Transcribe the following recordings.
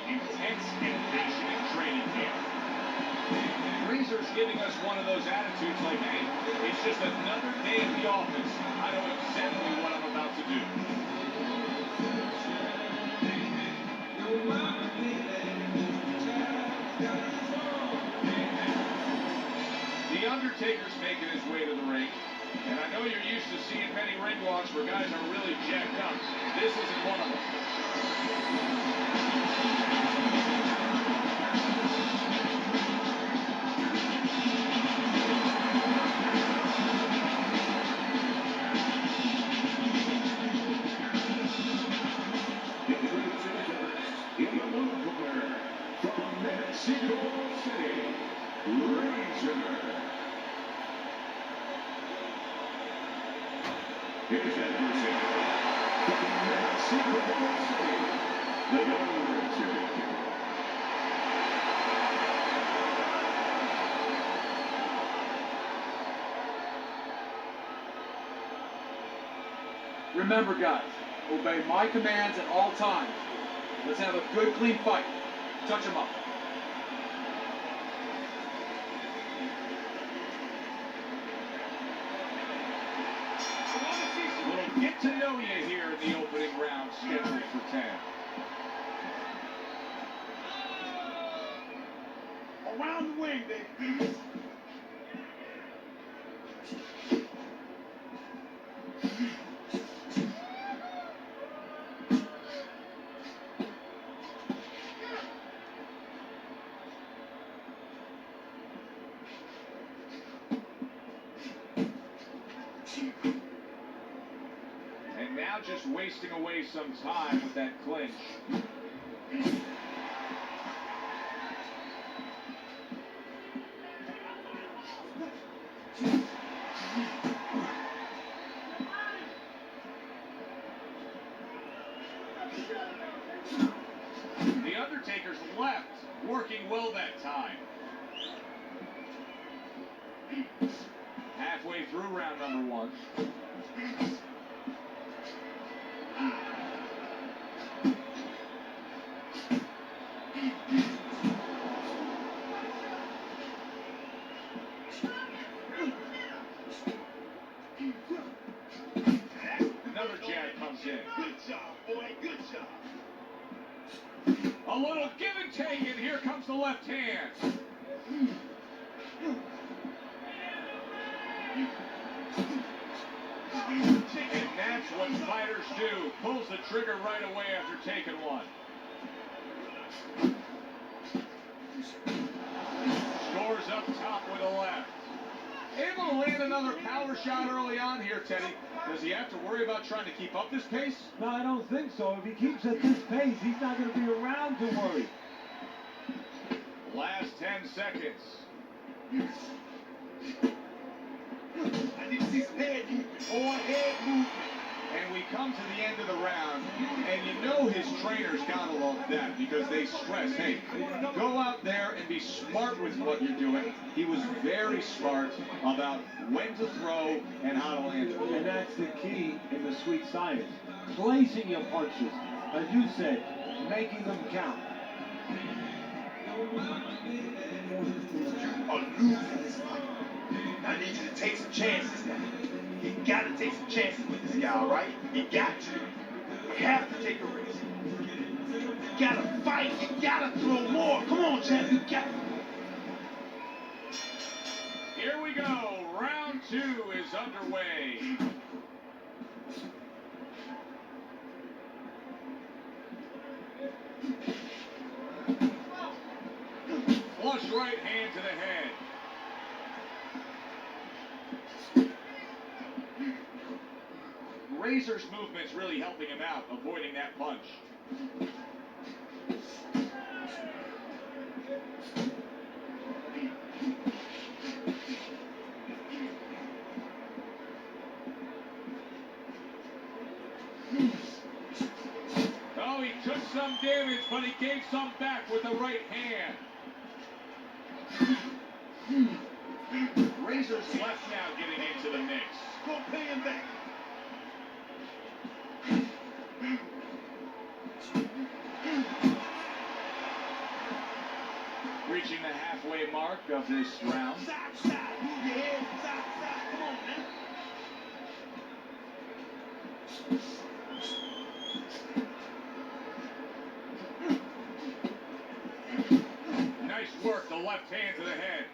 intense and patient training camp. Razor's giving us one of those attitudes like, hey, it's just another day at the office. I know exactly what I'm about to do. The Undertaker's making his way to the ring. And I know you're used to seeing many ring walks where guys are really jacked up. This isn't one of them. From Mexico City, Razor. His adversary from Mexico City, the Undertaker. Remember, guys, obey my commands at all times. Let's have a good, clean fight. Touch him up. We'll get to know you here in the opening round, scheduled for 10. Around the ring, baby. And now just wasting away some time with that clinch. The Undertaker's left, working well that time. Halfway through round number 1. Another jab comes in. Good job, boy. Good job. A little give and take, and here comes the left hand. And that's what fighters do. Pulls the trigger right away after taking one. Scores up top with a left. Able to land another power shot early on here, Teddy. Does he have to worry about trying to keep up this pace? No, I don't think so. If he keeps at this pace, he's not going to be around to worry. Last 10 seconds. I need to see some head movement. More head movement. And we come to the end of the round, and you know his trainers gotta love that because they stress, hey, go out there and be smart with what you're doing. He was very smart about when to throw and how to land it. And that's the key in the sweet science. Placing your punches. As you said, making them count. You are losing this fight. I need you to take some chances now. You gotta take some chances with this guy, all right? You got to. You have to take a risk. You gotta fight. You gotta throw more. Come on, champ. You got to. Here we go. Round 2 is underway. Flush right hand to the head. Razor's movement's really helping him out, avoiding that punch. Oh, he took some damage, but he gave some back with the right hand. Razor's left now getting into the mix. Go pay him back. reaching the halfway mark of this round. Side, side, move your head, side, side. Come on now. Nice work, the left hand to the head.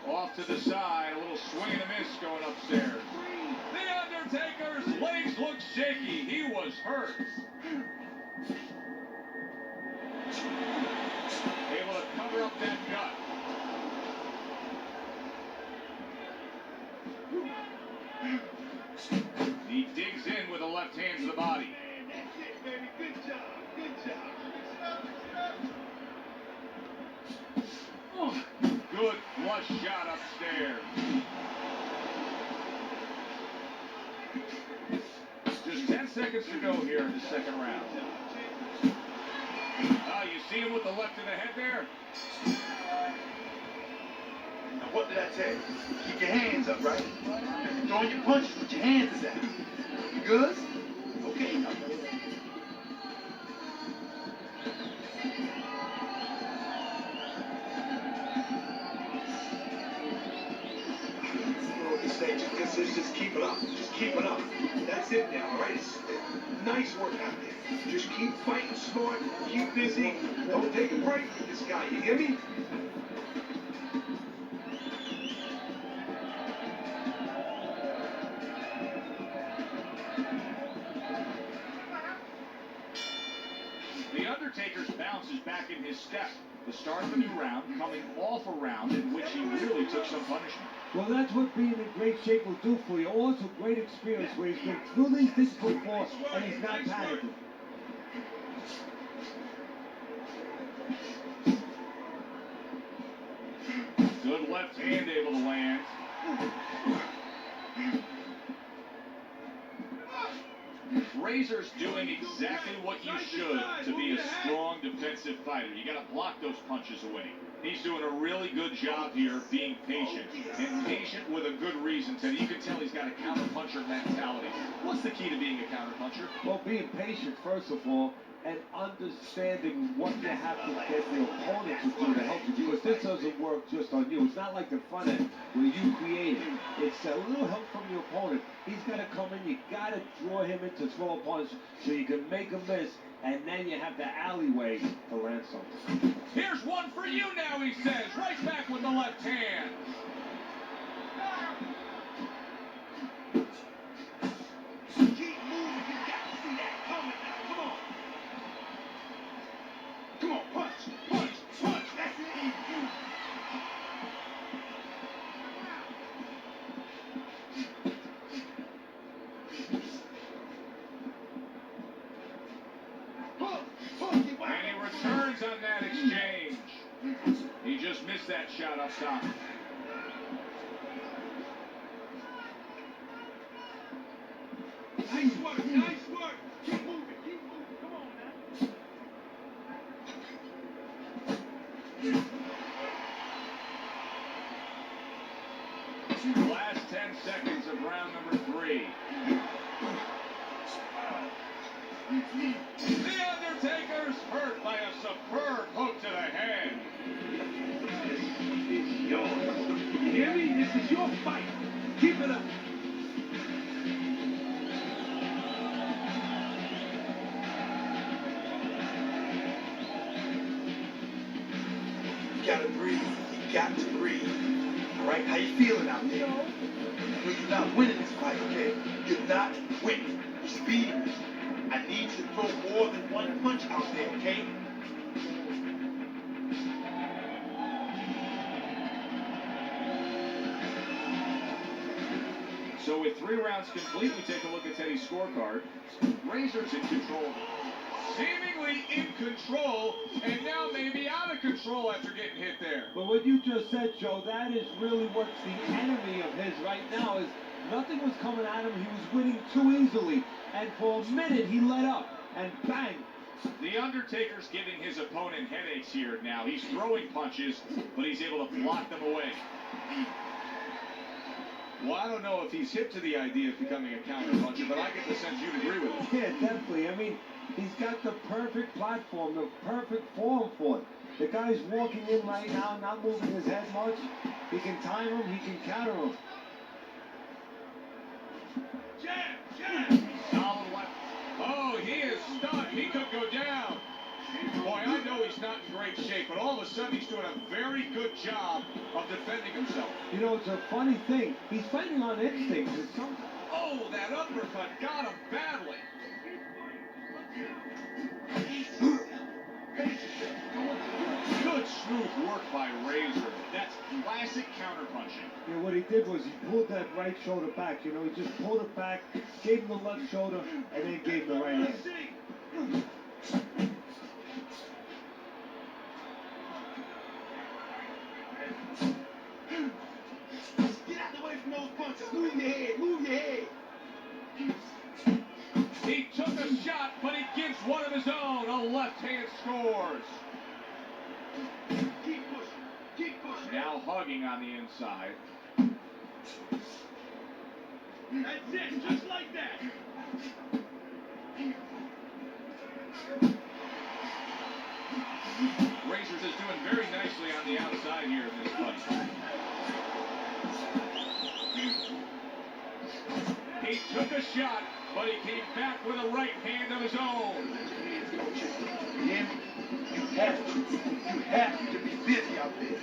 Off to the side, a little swing and a miss going upstairs. The Undertaker's legs look shaky. He was hurt. Able to cover up that gut. He digs in with the left hand to the body. Man, that's it, baby. Good job. Good job. Oh, good flush shot upstairs. Just 10 seconds to go here in the second round. You see him with the left of the head there? Now, what did I tell you? Keep your hands up, right? If you're throwing your punches, put your hands down. You good? Okay. Just keep it up. Just keep it up. That's it now, all right? Nice work out there. Just keep fighting smart, keep busy. Don't take a break with this guy, you hear me? The Undertaker's bounce is back in his step. The start of the new round coming off a round in which he really took some punishment. Well, that's what being in great shape will do for you. Also, great experience where he's been through these difficult balls and he's not panicking. Good left hand able to land. Razor's doing exactly what you should to be a strong defensive fighter. You got to block those punches away. He's doing a really good job here being patient. And patient with a good reason, Teddy. You can tell he's got a counter-puncher mentality. What's the key to being a counter-puncher? Well, being patient, first of all, and understanding what you have to get the opponent to do to help you. Because this doesn't work just on you. It's not like the front end where you create it. It's a little help from your opponent. He's got to come in. You got to draw him in to throw a punch so you can make a miss. And then you have the alleyway to land something. Here's one for you now, he says. Right back with the left hand. Keep moving. You got to see that coming now. Come on. Come on, punch, punch, punch. That's it. And he returns on that exchange. He just missed that shot up top. Nice work, nice work. Keep moving, come on now. Last 10 seconds of round number 3. The Undertaker's hurt by a superb hook to the head. This is yours. You hear me? This is your fight. Keep it up. You gotta breathe. You got to breathe. All right? How you feeling out there? Well, you're not winning this fight, okay? You're not winning. Speed. I need you to throw more than one punch out there, okay? So with 3 rounds complete, we take a look at Teddy's scorecard. Razor's in control. Seemingly in control, and now maybe out of control after getting hit there. But what you just said, Joe, that is really what's the enemy of his right now is nothing was coming at him. He was winning too easily. And for a minute, he let up. And bang. The Undertaker's giving his opponent headaches here now. He's throwing punches, but he's able to block them away. Well, I don't know if he's hip to the idea of becoming a counter-puncher, but I get the sense you'd agree with him. Yeah, definitely. I mean, He's got the perfect platform, the perfect form for it. The guy's walking in right now, not moving his head much. He can time him, he can counter him. Jab! Solid left. Oh, he is stunned. He could go down. Boy, I know he's not in great shape, but all of a sudden he's doing a very good job of defending himself. You know, it's a funny thing. He's fighting on instinct. Oh, that uppercut got him badly. Good smooth work by Razor. That's classic counterpunching. You know, what he did was he pulled that right shoulder back. You know, he just pulled it back, gave him the left shoulder, and then gave him the right hand. Get out the way from those punches. Move your head. Move your head. He took a shot, but he gives one of his own. A left hand scores. Keep pushing. Keep pushing. Now hugging on the inside. That's it. Just like that. Razors is doing very nicely on the outside here in this fight. He took a shot, but he came back with a right hand of his own. Yeah. You have to be busy out there.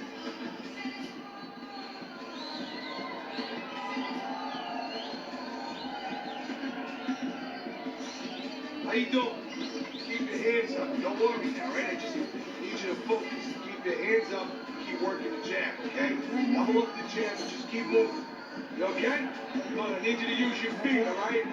How you doing? Keep your hands up. Don't worry now, right? I just need you to focus. Keep your hands up. Keep working the jab, okay? Double up the jab and just keep moving. You okay? Good. I need you to use your feet, all right?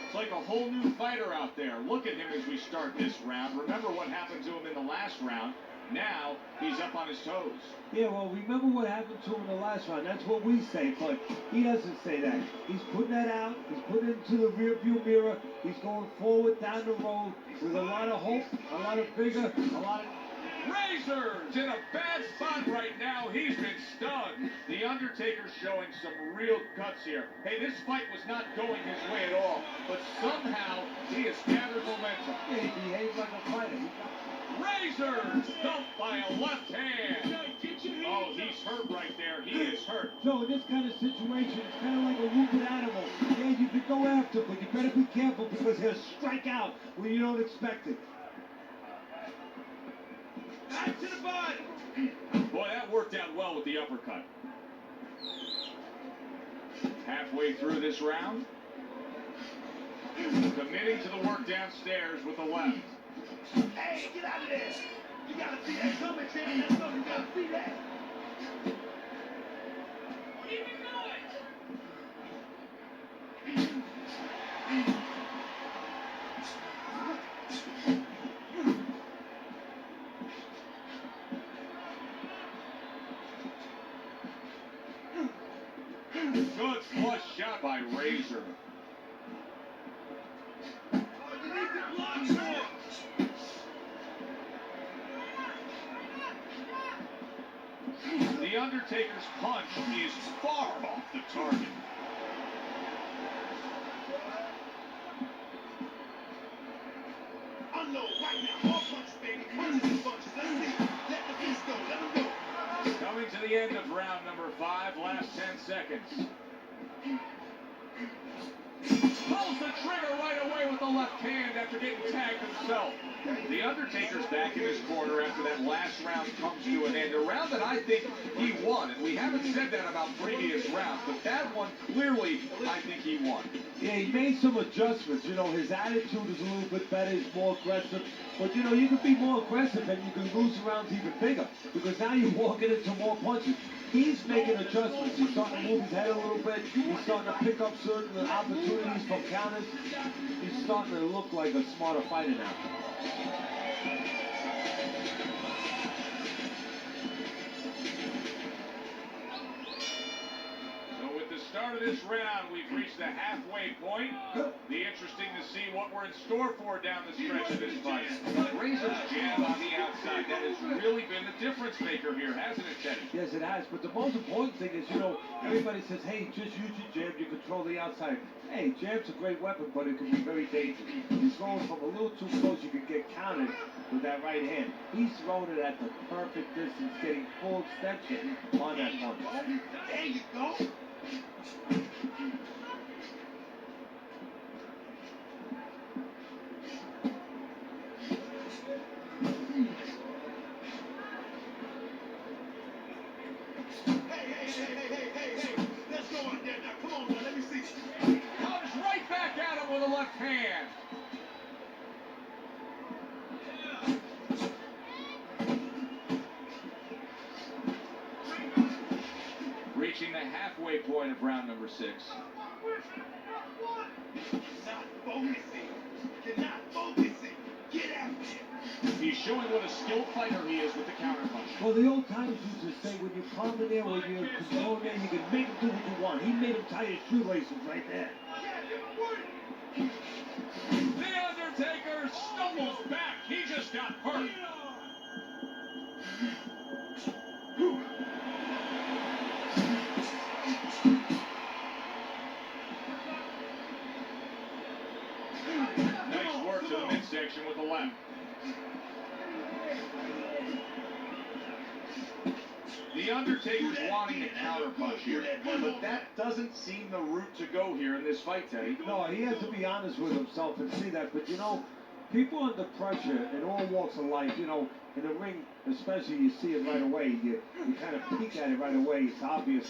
It's like a whole new fighter out there. Look at him as we start this round. Remember what happened to him in the last round. Now he's up on his toes. Yeah, well, remember what happened to him in the last round. That's what we say, but he doesn't say that. He's putting that out. He's putting it into the rearview mirror. He's going forward down the road with a lot of hope, a lot of vigor, a lot of... Razor's in a bad spot right now. He's been stunned. The Undertaker's showing some real guts here. Hey, this fight was not going his way at all, but somehow he has gathered momentum. Yeah, he behaves like a fighter. Razor stumped by a left hand. Oh, he's hurt right there. He is hurt. So in this kind of situation, it's kind of like a wounded animal. Yeah, you can go after, but you better be careful because he'll strike out when you don't expect it. Back to the body. Boy, that worked out well with the uppercut. Halfway through this round, committing to the work downstairs with the left. Hey, get out of there. You gotta see that coming, man. That's something. You gotta see that. Even know it. Good flush shot by Razor. you need to block more. The Undertaker's punch is far off the target. Unload right now. More punches, baby. Punches and punches. Let's see. Let the beast go. Let him go. Coming to the end of round number 5, last 10 seconds. Pulls the trigger right away with the left hand after getting tagged himself. The Undertaker's back in his corner after that last round comes to an end. A round that I think he won, and we haven't said that about previous rounds, but that one clearly I think he won. Yeah, he made some adjustments. You know, his attitude is a little bit better. He's more aggressive. But, you know, you can be more aggressive and you can lose rounds even bigger because now you're walking into more punches. He's making adjustments. He's starting to move his head a little bit. He's starting to pick up certain opportunities from counters. He's starting to look like a smarter fighter now. So with the start start of this round. We've reached the halfway point. Be interesting to see what we're in store for down the stretch of this fight. Razor's jab on the outside, that has really been the difference maker here, hasn't it, Teddy? Yes, it has. But the most important thing is, everybody says, hey, just use your jab, you control the outside. Hey, jab's a great weapon, but it can be very dangerous. He's throwing from a little too close, you can get counted with that right hand. He's throwing it at the perfect distance, getting full extension on that punch. There you go. Hey. Let's go out there now. Come on, man. Let me see. Comes right back at him with a left hand. Reaching the halfway point of round number 6. Not focusing. You're not focusing. Get after it. He's showing what a skilled fighter he is with the counterpunch. Well, the old timers used to say, when you're calm in there, when you're controlling there, you can make him do what you want. He made him tie his shoelaces right there. The Undertaker stumbles back. He just got hurt. Nice work to the midsection with the left. The Undertaker's wanting to counterpunch here, but that doesn't seem the route to go here in this fight, Teddy. No, he has to be honest with himself and see that. But people under pressure in all walks of life, in the ring especially, you see it right away. You kind of peek at it right away. It's obvious.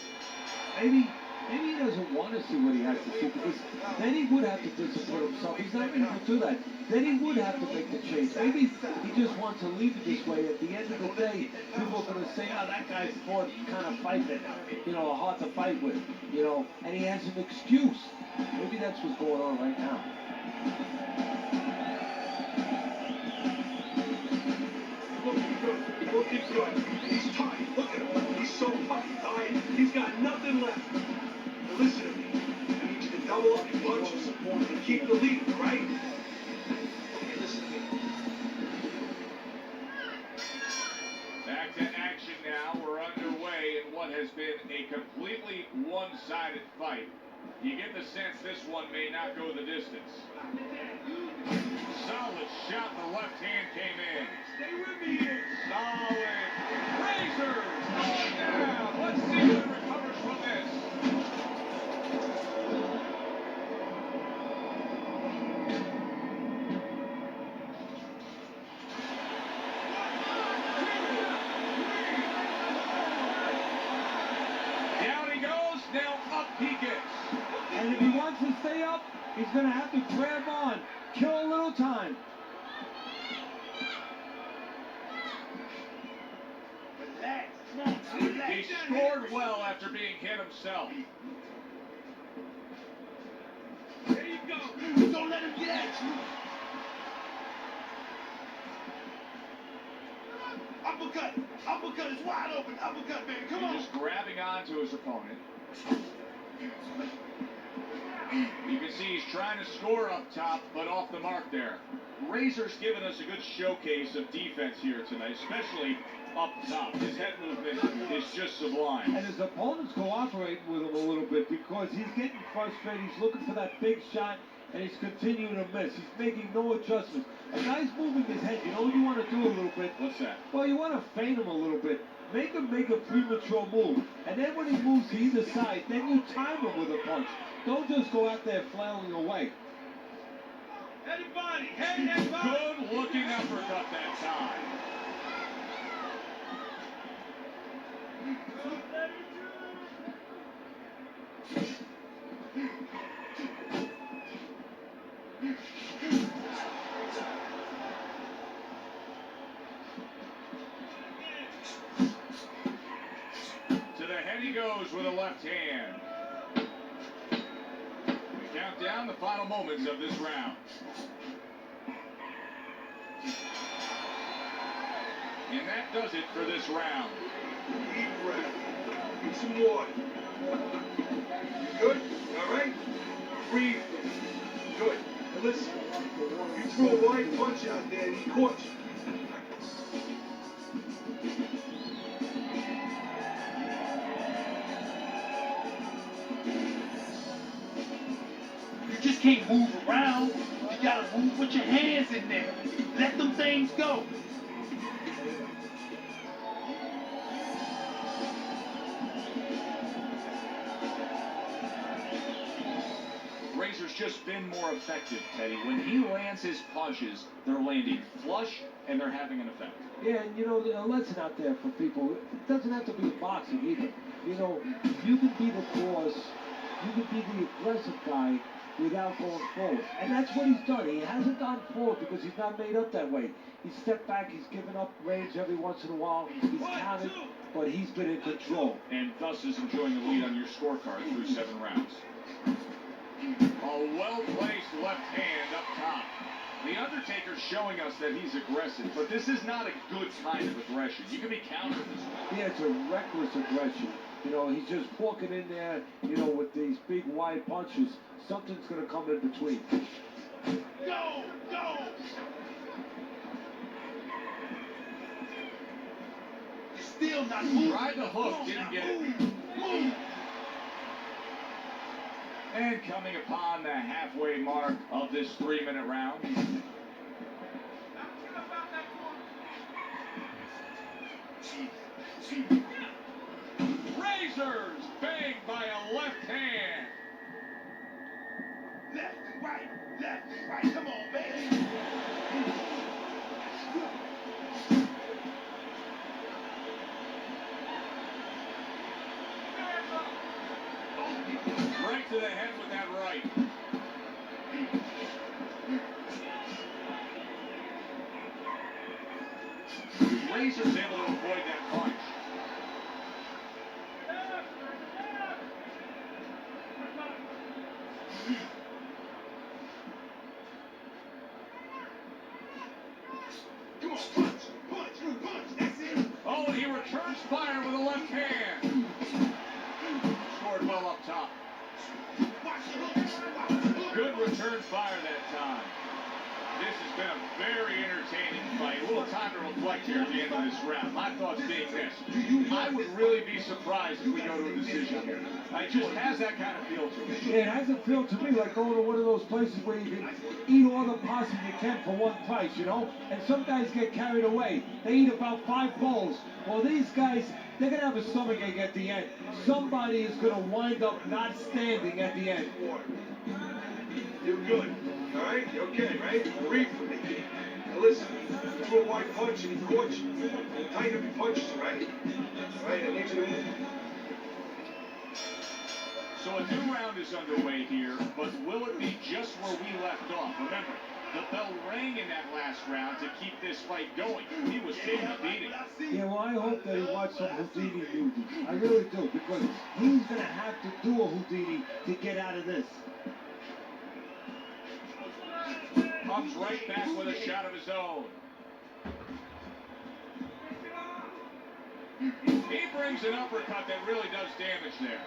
Maybe he doesn't want to see what he has to see, because then he would have to discipline himself. He's not going to do that. Then he would have to make the change. Maybe he just wants to leave it this way. At the end of the day, people are going to say, oh, that guy's fought kind of fight that, hard to fight with, and he has an excuse. Maybe that's what's going on right now. Looking good. He's tired. Look at him. He's so fucking tired. He's got nothing left. Now listen to me. I need you to double up your punches and keep the lead, all right? Okay, listen to me. Back to action now. We're underway in what has been a completely one-sided fight. You get the sense this one may not go the distance. Solid shot. The left hand came in. Stay with me here. Solid. Razor going down. Let's see who recovers from this. Down he goes. Now up he gets. And if he wants to stay up, he's going to have to grab on. Kill a little time. He scored well after being hit himself. There you go. Don't let him get at you. Uppercut. Uppercut is wide open. Uppercut, baby. Come on. Just grabbing onto his opponent. You can see he's trying to score up top, but off the mark there. Razor's given us a good showcase of defense here tonight, especially up top. His head movement is just sublime. And his opponent's cooperating with him a little bit, because he's getting frustrated. He's looking for that big shot, and he's continuing to miss. He's making no adjustments. A guy's moving his head. You know what you want to do a little bit? What's that? Well, you want to feint him a little bit. Make him make a premature move. And then when he moves to either side, then you time him with a punch. Don't just go out there flailing away. Everybody, hey, everybody. Good looking uppercut that time. To the head he goes with a left hand. We count down the final moments of this round. And that does it for this round. Deep breath. Get some water. You good? All right? Breathe. Good. Now listen, you threw a wide punch out there and he caught you. You just can't move around. You gotta move with your hands in there. Let them things go. Razor's just been more effective, Teddy. When he lands his punches, they're landing flush and they're having an effect. Yeah, and you know, there's a lesson out there for people. It doesn't have to be boxing either. You know, you can be the boss, you can be the aggressive guy without going forward. And that's what he's done. He hasn't gone forward because he's not made up that way. He's stepped back, he's given up range every once in a while, he's counted, but he's been in control. And thus is enjoying the lead on your scorecard through 7 rounds. A well-placed left hand up top. The Undertaker's showing us that he's aggressive, but this is not a good kind of aggression. You can be countered this way. Yeah, it's a reckless aggression. You know, he's just walking in there, you know, with these big wide punches. Something's going to come in between. Go! Go! You're still not moving. Tried the hook, didn't get it. Move! And coming upon the halfway mark of this 3-minute round. Razors banged by a left hand. Left and right, come on, man. Right to the head with that right. Razor's able to avoid that punch. Come on, punch, that's it. Oh, and he returns fire with a left hand. Scored well up top. Good return fire that time. This has been a very entertaining fight. A little time to reflect here at the end of this round. My thoughts being this. I would really be surprised if we go to a decision here. It just has that kind of feel to it. Yeah, it hasn't felt to me like going to one of those places where you can eat all the possum you can for one price, you know? And some guys get carried away. They eat about 5 bowls. Well, these guys, they're going to have a stomachache at the end. Somebody is going to wind up not standing at the end. You're good, all right? You're okay, right? Breathe for me. Now listen, you threw a wide punch and he caught you. Tighten up your punches, all right? All right, I need you to move. So a new round is underway here, but will it be just where we left off? Remember, the bell rang in that last round to keep this fight going. He was taking a beating. Yeah, well, I hope that he watched some Houdini movies. I really do, because he's going to have to do a Houdini to get out of this. Comes right back with a shot of his own. He brings an uppercut that really does damage there.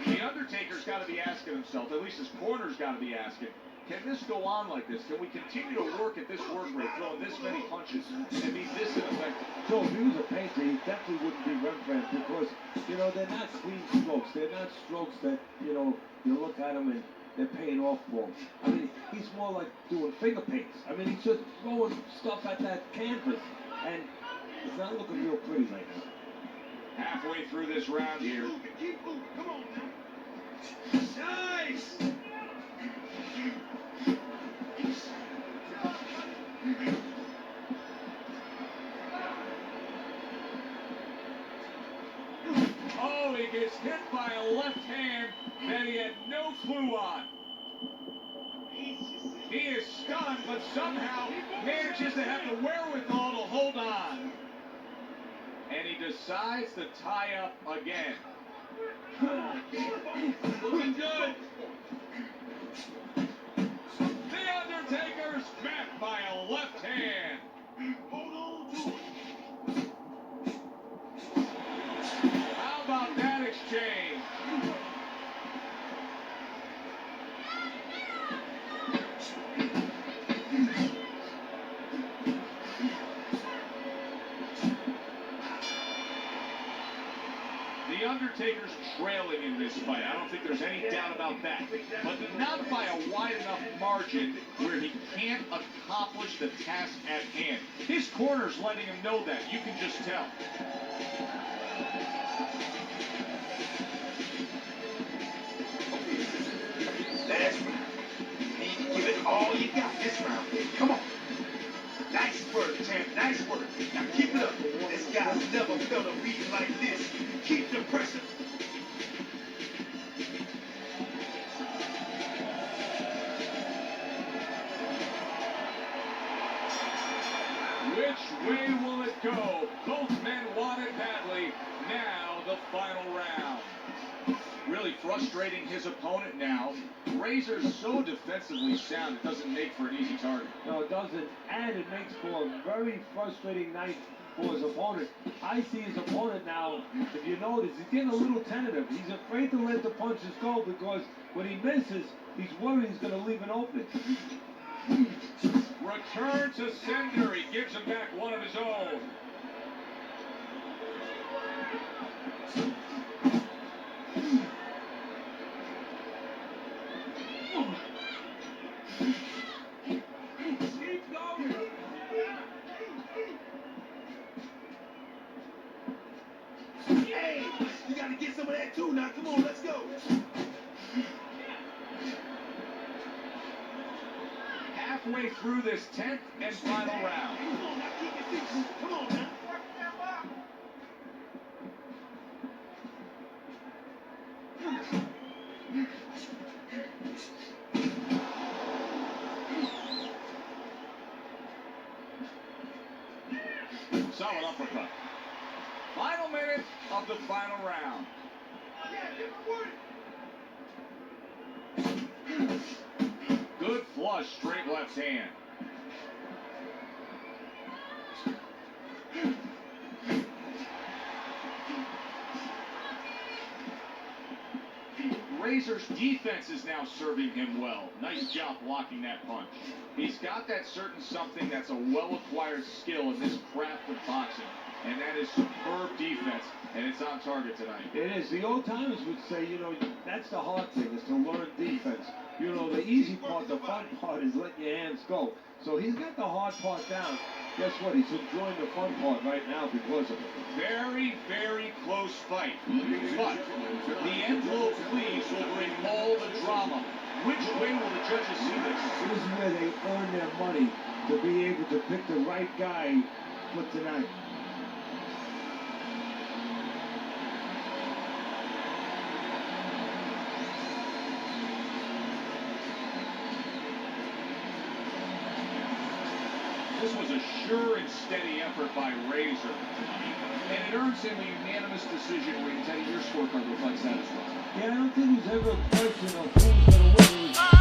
The Undertaker's got to be asking himself, at least his corner's got to be asking, can this go on like this? Can we continue to work at this work rate, throwing this many punches, and be this ineffective? So if he was a painter, he definitely wouldn't be Rembrandt because, you know, they're not clean strokes. They're not strokes that, you know, you look at them and they're paying off balls. I mean, he's more like doing finger paints. I mean, he's just throwing stuff at that canvas, and it's not looking real pretty right now. Halfway through this round here. Keep moving, come on now. Nice! Oh, he gets hit by a left hand that he had no clue on. He is stunned, but somehow manages to have the wherewithal to hold on. And he decides to tie up again. Looking good. The Undertaker's met by a left hand. Hold on to it. Undertaker's trailing in this fight. I don't think there's any doubt about that. But not by a wide enough margin where he can't accomplish the task at hand. His corner's letting him know that. You can just tell. Last round. You need to give it all you got this round. Come on. Nice work, champ. Nice work. Now keep it up. This guy's never felt a beat like this. Keep the pressure. Which way will it go? Both men want it badly. Now the final round. Really frustrating his opponent now. Razor's so defensively sound, it doesn't make for an easy target. No, it doesn't, and it makes for a very frustrating night for his opponent. I see his opponent now, if you notice, he's getting a little tentative. He's afraid to let the punches go because when he misses, he's worried he's going to leave an opening. Return to sender. He gives him back one of his own. Hey, you got to get some of that too now. Come on, let's go. Halfway through this 10th and final round. Come on now, keep your feet. Come on now. Solid uppercut. Final minute of the final round. Good flush, straight left hand. Razor's defense is now serving him well. Nice job blocking that punch. He's got that certain something that's a well-acquired skill in this craft of boxing, and that is superb defense, and it's on target tonight. It is. The old timers would say, you know, that's the hard thing, is to learn defense. You know, the easy part, the fun part is letting your hands go. So he's got the hard part down. Guess what? He's enjoying the fun part right now because of it. Very, very close fight. But the envelope please will bring all the drama. Which way will the judges see this? This is where they earn their money to be able to pick the right guy for tonight. This was a sure and steady effort by Razor tonight, and it earns him a unanimous decision where you tell your scorecard looks like satisfied. Yeah, I don't think there's ever a question of who's going to win.